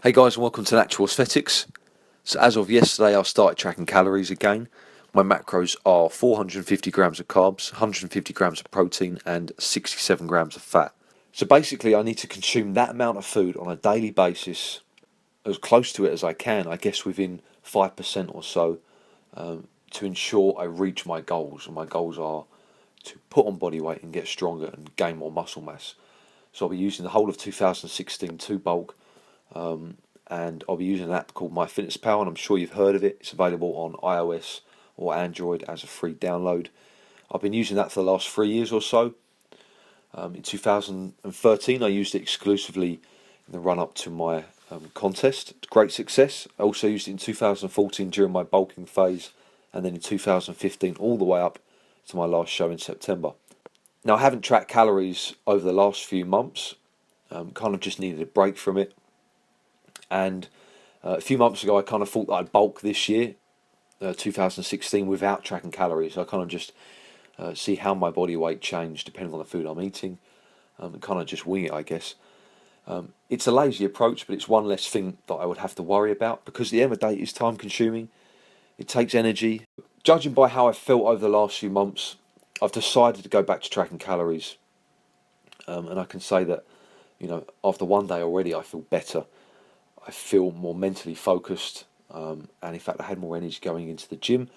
Hey guys, and welcome to Natural Aesthetics. So as of yesterday, I started tracking calories again. My macros are 450 grams of carbs, 150 grams of protein, and 67 grams of fat. So basically, I need to consume that amount of food on a daily basis, as close to it as I can, I guess within 5% or so, to ensure I reach my goals. And my goals are to put on body weight and get stronger and gain more muscle mass. So I'll be using the whole of 2016 to bulk. And I'll be using an app called MyFitnessPal, and I'm sure you've heard of it. It's available on iOS or Android as a free download. I've been using that for the last 3 years or so. In 2013, I used it exclusively in the run-up to my contest. Great success. I also used it in 2014 during my bulking phase, and then in 2015 all the way up to my last show in September. Now, I haven't tracked calories over the last few months. Kind of just needed a break from it. And a few months ago, I kind of thought that I'd bulk this year, 2016, without tracking calories. I kind of just see how my body weight changed depending on the food I'm eating, and kind of just wing it, I guess. It's a lazy approach, but it's one less thing that I would have to worry about, because at the end of the day, it's time consuming. It takes energy. Judging by how I felt over the last few months, I've decided to go back to tracking calories. And I can say that, after one day already, I feel better. I feel more mentally focused, and in fact I had more energy going into the gym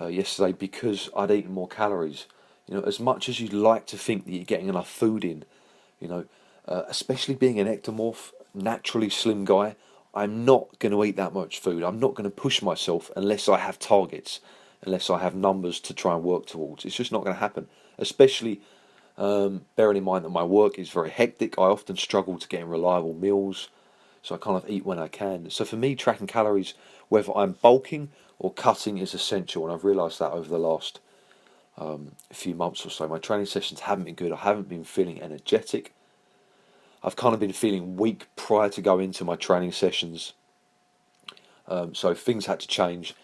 yesterday because I'd eaten more calories. As much as you'd like to think that you're getting enough food in, especially being an ectomorph, naturally slim guy, I'm not going to eat that much food. I'm not going to push myself unless I have targets, unless I have numbers to try and work towards. It's just not going to happen, especially bearing in mind that my work is very hectic. I often struggle to get in reliable meals. So I kind of eat when I can. So for me, tracking calories, whether I'm bulking or cutting, is essential. And I've realised that over the last few months or so. My training sessions haven't been good. I haven't been feeling energetic. I've kind of been feeling weak prior to going into my training sessions. So things had to change.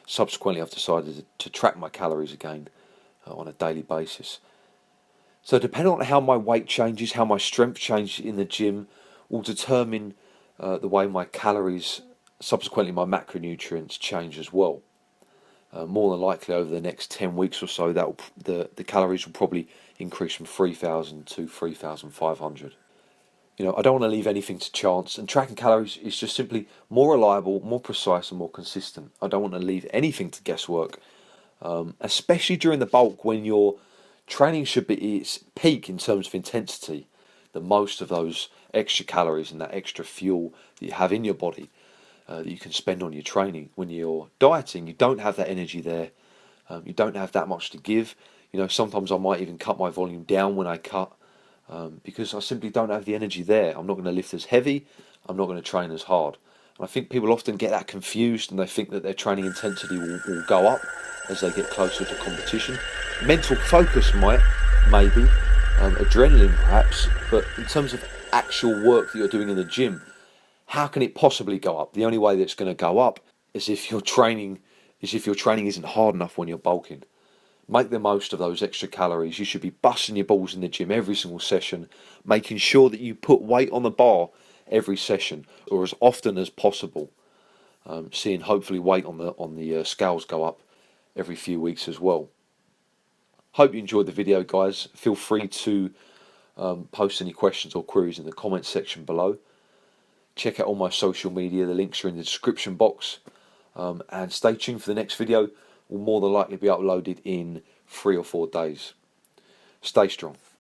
Subsequently, I've decided to track my calories again on a daily basis. So depending on how my weight changes, how my strength changes in the gym, will determine the way my calories, subsequently my macronutrients, change as well. More than likely over the next 10 weeks or so, the calories will probably increase from 3,000 to 3,500. I don't want to leave anything to chance, and tracking calories is just simply more reliable, more precise, and more consistent. I don't want to leave anything to guesswork, especially during the bulk when your training should be at its peak in terms of intensity. The most of those extra calories and that extra fuel that you have in your body that you can spend on your training. When you're dieting, you don't have that energy there. You don't have that much to give. Sometimes I might even cut my volume down when I cut because I simply don't have the energy there. I'm not going to lift as heavy. I'm not going to train as hard. And I think people often get that confused, and they think that their training intensity will go up as they get closer to competition. Mental focus maybe. Adrenaline perhaps, but in terms of actual work that you're doing in the gym, how can it possibly go up? The only way that it's going to go up is if your training isn't hard enough when you're bulking. Make the most of those extra calories. You should be busting your balls in the gym every single session, making sure that you put weight on the bar every session or as often as possible. Seeing hopefully weight on the scales go up every few weeks as well. Hope you enjoyed the video, guys. Feel free to post any questions or queries in the comments section below. Check out all my social media. The links are in the description box. And stay tuned for the next video. Will more than likely be uploaded in 3 or 4 days. Stay strong.